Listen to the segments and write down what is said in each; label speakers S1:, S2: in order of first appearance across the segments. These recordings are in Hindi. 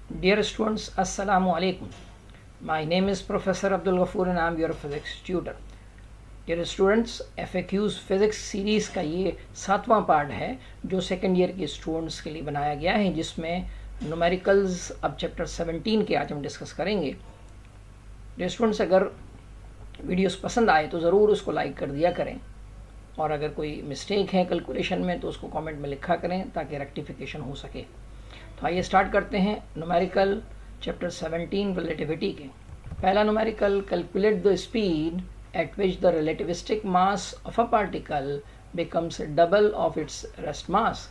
S1: Dear students, Assalamu alaikum. My name is Professor Abdul Ghafoor and I am your physics tutor. Dear students, FAQs physics series का ये 7वां पार्ट है जो सेकेंड ईयर के स्टूडेंट्स के लिए बनाया गया है, जिसमें न्यूमेरिकल्स अब चैप्टर 17 के आज हम डिस्कस करेंगे। डियर स्टूडेंट्स, अगर वीडियोस पसंद आए तो ज़रूर उसको लाइक कर दिया करें, और अगर कोई मिस्टेक है कैलकुलेशन में तो उसको कमेंट में लिखा करें ताकि रेक्टिफिकेशन हो सके। तो आइए स्टार्ट करते हैं न्यूमेरिकल चैप्टर 17 रिलेटिविटी के। पहला numerical, calculate the speed at which the relativistic mass of a particle becomes double of its rest mass.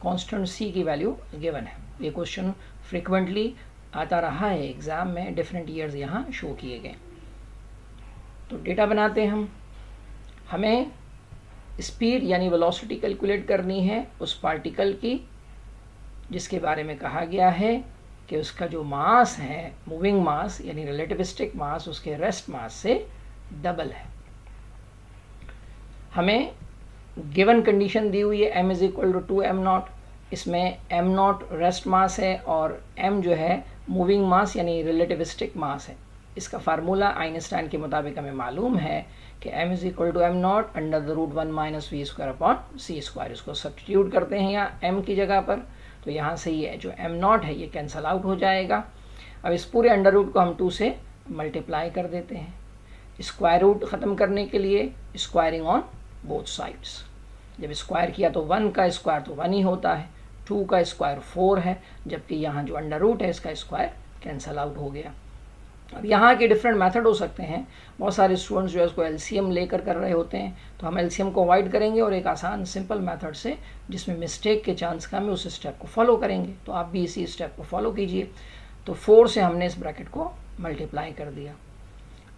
S1: Constant c की वैल्यू गिवन है। ये क्वेश्चन फ्रिक्वेंटली आता रहा है एग्जाम में, डिफरेंट ईयर्स यहाँ शो किए गए। तो डेटा बनाते हैं हमें स्पीड यानी वेलोसिटी कैलकुलेट करनी है उस पार्टिकल की जिसके बारे में कहा गया है कि उसका जो मास है, मूविंग मास यानी रिलेटिविस्टिक मास, उसके रेस्ट मास से डबल है। हमें गिवन कंडीशन दी हुई है m is equal to 2m0। इसमें m0 रेस्ट मास है और m जो है मूविंग मास यानी रिलेटिविस्टिक मास है। इसका फार्मूला आइंस्टाइन के मुताबिक हमें मालूम है कि m is equal to m0 under the root 1 minus v square upon c square. इसको सब्स्टिट्यूट करते हैं यहाँ m की जगह पर, तो यहाँ से ये जो m0 है ये कैंसल आउट हो जाएगा। अब इस पूरे अंडर रूट को हम 2 से मल्टीप्लाई कर देते हैं। स्क्वायर रूट ख़त्म करने के लिए स्क्वायरिंग ऑन बोथ साइड्स। जब स्क्वायर किया तो 1 का स्क्वायर तो 1 ही होता है, 2 का स्क्वायर 4 है, जबकि यहाँ जो अंडर रूट है इसका स्क्वायर कैंसल आउट हो गया। अब यहाँ के डिफरेंट मेथड हो सकते हैं। बहुत सारे स्टूडेंट्स जो है उसको एलसीएम लेकर कर रहे होते हैं, तो हम एलसीएम को अवॉइड करेंगे और एक आसान सिंपल मेथड से जिसमें मिस्टेक के चांस कम है उस स्टेप को फॉलो करेंगे। तो आप भी इसी स्टेप को फॉलो कीजिए। तो 4 से हमने इस ब्रैकेट को मल्टीप्लाई कर दिया।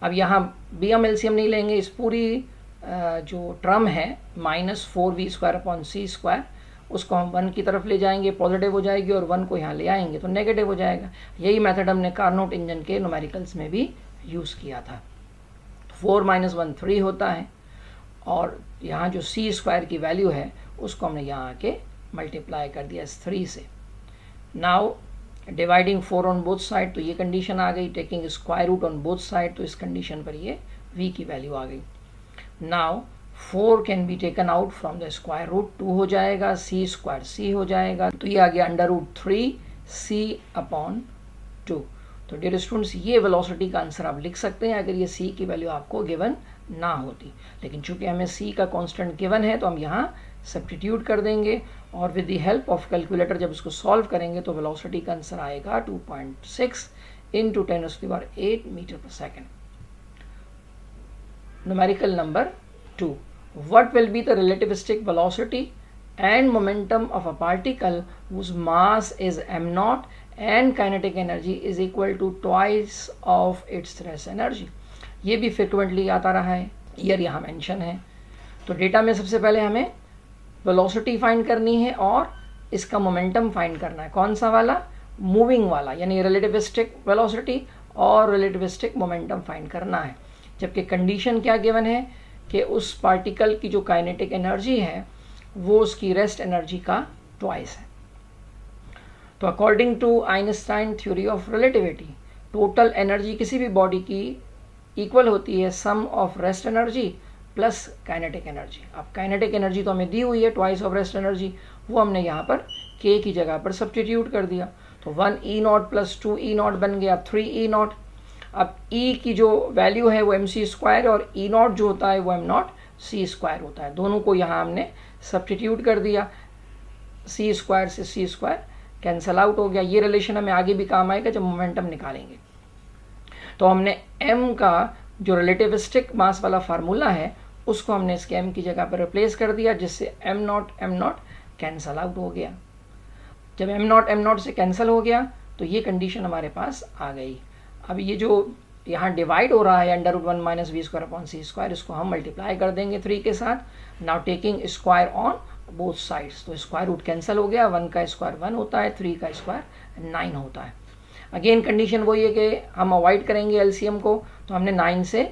S1: अब यहाँ भी हम एलसीएम नहीं लेंगे। इस पूरी जो टर्म है -4v square upon c square, उसको हम 1 की तरफ ले जाएंगे, पॉजिटिव हो जाएगी, और 1 को यहाँ ले आएंगे तो नेगेटिव हो जाएगा। यही मेथड हमने कार्नोट इंजन के न्यूमेरिकल्स में भी यूज़ किया था। 4 - 1 3 होता है, और यहाँ जो सी स्क्वायर की वैल्यू है उसको हमने यहाँ आके मल्टीप्लाई कर दिया इस 3 से। Now dividing 4 on both side, तो ये कंडीशन आ गई। Taking square root on both side, तो इस कंडीशन पर ये v की वैल्यू आ गई। Now 4 can be taken out from the square root, 2 हो जाएगा, सी स्क्वायर सी हो जाएगा, तो ये आ गया अंडर रूट 3 c अपॉन 2। तो डियर स्टूडेंट्स, ये वेलोसिटी का आंसर आप लिख सकते हैं अगर ये c की वैल्यू आपको गिवन ना होती। लेकिन चूंकि हमें c का कांस्टेंट गिवन है तो हम यहाँ सब्स्टिट्यूट कर देंगे, और with the help of calculator जब इसको सॉल्व करेंगे तो वेलोसिटी का आंसर आएगा 2.6 × 10⁸ मीटर पर second. Numerical number 2, what will be the relativistic velocity and momentum of a particle whose mass is m0 and kinetic energy is equal to twice of its rest energy। ये भी फ्रिक्वेंटली आता रहा है, ईयर यहाँ मेंशन है। तो डेटा में सबसे पहले हमें वेलोसिटी फाइंड करनी है और इसका मोमेंटम फाइंड करना है। कौन सा वाला? मूविंग वाला, यानी रिलेटिविस्टिक वेलोसिटी और रिलेटिविस्टिक मोमेंटम फाइंड करना है। जबकि कंडीशन क्या गिवन है कि उस पार्टिकल की जो काइनेटिक एनर्जी है वो उसकी रेस्ट एनर्जी का ट्वाइस है। तो according to Einstein theory of relativity, total energy किसी भी बॉडी की इक्वल होती है sum of rest energy plus kinetic energy. अब काइनेटिक एनर्जी तो हमें दी हुई है ट्वाइस ऑफ रेस्ट एनर्जी, वो हमने यहाँ पर k की जगह पर सब्स्टिट्यूट कर दिया। तो 1E0 + 2E0 बन गया 3E0। अब E की जो वैल्यू है वो mc स्क्वायर, और E0 जो होता है वो m0 c स्क्वायर होता है। दोनों को यहाँ हमने सब्स्टिट्यूट कर दिया। c स्क्वायर से c स्क्वायर कैंसल आउट हो गया। ये रिलेशन हमें आगे भी काम आएगा जब मोमेंटम निकालेंगे। तो हमने m का जो रिलेटिविस्टिक मास वाला फार्मूला है उसको हमने इसके m की जगह पर रिप्लेस कर दिया, जिससे m0 कैंसल आउट हो गया। जब m0 से कैंसिल हो गया तो ये कंडीशन हमारे पास आ गई। अब ये जो यहाँ डिवाइड हो रहा है under root 1 minus v square upon c square, इसको हम मल्टीप्लाई कर देंगे 3 के साथ। Now taking square on both sides, तो स्क्वायर रूट कैंसिल हो गया। 1 का स्क्वायर 1 होता है, 3 का स्क्वायर 9 होता है। अगेन कंडीशन वही है कि हम अवॉइड करेंगे एलसीएम को, तो हमने 9 से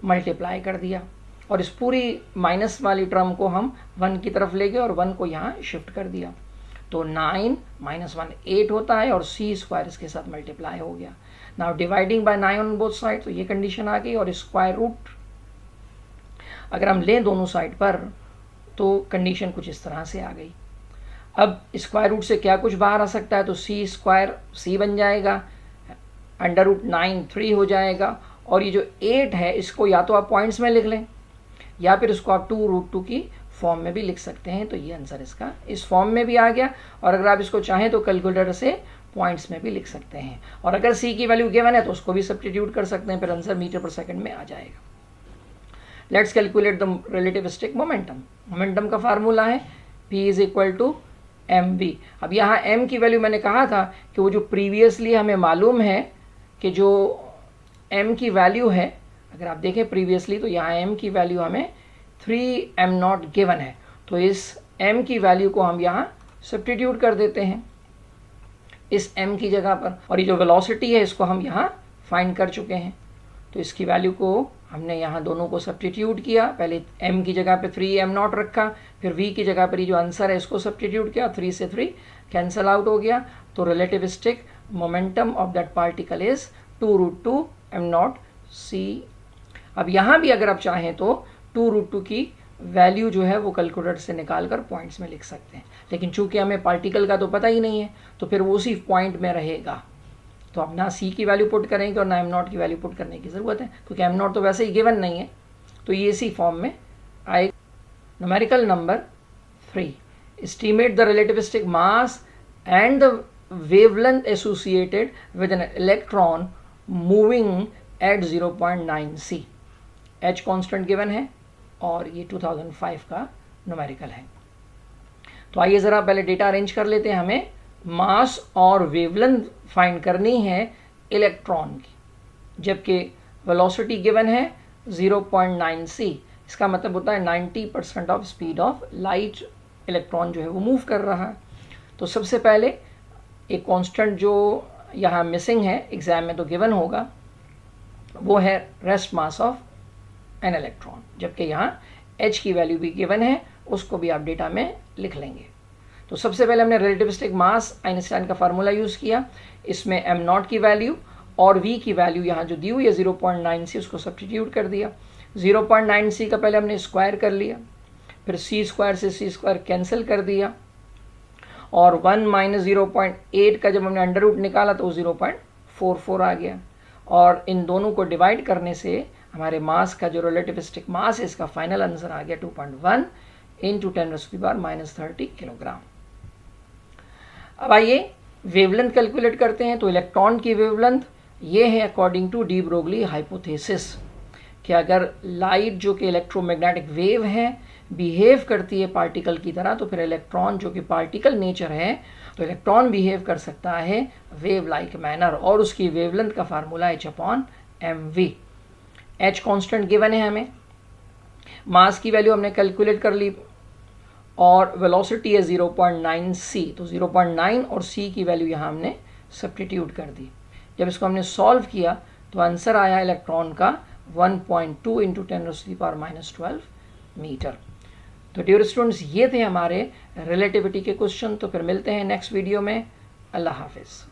S1: मल्टीप्लाई कर दिया, और इस पूरी माइनस वाली टर्म को हम 1 की तरफ ले गए और 1 को यहाँ शिफ्ट कर दिया। तो 9 माइनस 1 8 होता है और सी स्क्वायर इसके साथ मल्टीप्लाई हो गया। Now dividing by 9 on both side, तो ये कंडीशन आ गई। और स्क्वायर रूट अगर हम लें दोनों साइड पर तो कंडीशन कुछ इस तरह से आ गई। अब स्क्वायर रूट से क्या कुछ बाहर आ सकता है, तो सी स्क्वायर सी बन जाएगा, अंडर रूट 9 3 हो जाएगा, और ये जो 8 है इसको या तो आप पॉइंट्स में लिख लें या फिर इसको आप 2√2 की फॉर्म में भी लिख सकते हैं। तो ये आंसर इसका इस फॉर्म में भी आ गया, और अगर आप इसको चाहें तो कैलकुलेटर से पॉइंट्स में भी लिख सकते हैं। और अगर सी की वैल्यू गिवन है तो उसको भी सब्स्टिट्यूट कर सकते हैं, फिर आंसर मीटर पर सेकंड में आ जाएगा। Let's calculate the relativistic momentum. Momentum का फार्मूला है P is equal to mv। अब यहाँ m की वैल्यू मैंने कहा था कि वो जो प्रीवियसली हमें मालूम है कि जो m की वैल्यू है, अगर आप देखें प्रीवियसली तो यहाँ m की वैल्यू हमें 3m0 गिवन है, तो इस m की वैल्यू को हम यहाँ सब्स्टिट्यूट कर देते हैं इस m की जगह पर, और ये जो वेलोसिटी है इसको हम यहाँ फाइंड कर चुके हैं। तो इसकी वैल्यू को हमने यहाँ दोनों को सब्स्टिट्यूट किया, पहले m की जगह पे 3m0 रखा, फिर v की जगह पर ये जो आंसर है इसको सब्स्टिट्यूट किया, 3 से 3 कैंसल आउट हो गया। तो relativistic momentum of that particle is 2√2 m0 c। अब यहाँ भी अगर आप चाहें तो 2√2 की वैल्यू जो है वो कैलकुलेटर से निकाल कर पॉइंट्स में लिख सकते हैं, लेकिन चूंकि हमें पार्टिकल का तो पता ही नहीं है तो फिर वो उसी पॉइंट में रहेगा। तो अब ना c की वैल्यू पुट करेंगे और ना m0 की वैल्यू पुट करने की ज़रूरत है, क्योंकि m0 तो वैसे ही गिवन नहीं है। तो ये इसी फॉर्म में आएगा। Numerical number 3, estimate the relativistic mass and the wavelength associated with an electron moving at 0.9 c। h constant given है और ये 2005 का न्यूमेरिकल है। तो आइए ज़रा पहले डेटा अरेंज कर लेते हैं। हमें मास और वेवलेंथ फाइंड करनी है इलेक्ट्रॉन की, जबकि वेलोसिटी गिवन है 0.9 c। इसका मतलब होता है 90% of speed of light electron जो है वो मूव कर रहा है। तो सबसे पहले एक कांस्टेंट जो यहाँ मिसिंग है, एग्जाम में तो गिवन होगा, वो है rest mass of an electron, जबकि यहाँ h की वैल्यू भी गिवन है, उसको भी आप डेटा में लिख लेंगे। तो सबसे पहले हमने रिलेटिविस्टिक मास आइंस्टाइन का फार्मूला यूज़ किया, इसमें m0 की वैल्यू और v की वैल्यू यहाँ जो दी हुई है 0.9 c उसको सब्स्टिट्यूट कर दिया। 0.9 c का पहले हमने स्क्वायर कर लिया, फिर c स्क्वायर से c स्क्वायर कैंसिल कर दिया, और 1 माइनस 0.8 का जब हमने अंडर रूट निकाला तो 0.44 आ गया, और इन दोनों को डिवाइड करने से हमारे मास का जो रिलेटिविस्टिक मास है इसका फाइनल आंसर आ गया 2.1 × 10⁻³ किलोग्राम। अब आइए वेवलेंथ कैलकुलेट करते हैं। तो इलेक्ट्रॉन की वेवलेंथ ये है according to de Broglie hypothesis, कि अगर लाइट जो कि इलेक्ट्रोमैग्नेटिक वेव है बिहेव करती है पार्टिकल की तरह, तो फिर इलेक्ट्रॉन जो कि पार्टिकल नेचर है तो इलेक्ट्रॉन बिहेव कर सकता है वेव लाइक मैनर, और उसकी वेवलेंथ का formula h/mv। h constant given है हमें, मास की वैल्यू हमने कैलकुलेट कर ली, और वेलोसिटी है 0.9 c। तो 0.9 और c की वैल्यू यहाँ हमने सब्स्टिट्यूट कर दी। जब इसको हमने सॉल्व किया तो आंसर आया इलेक्ट्रॉन का 1.2 × 10⁻12 मीटर। तो डियर स्टूडेंट्स, ये थे हमारे रिलेटिविटी के क्वेश्चन। तो फिर मिलते हैं नेक्स्ट वीडियो में। अल्लाह हाफिज़।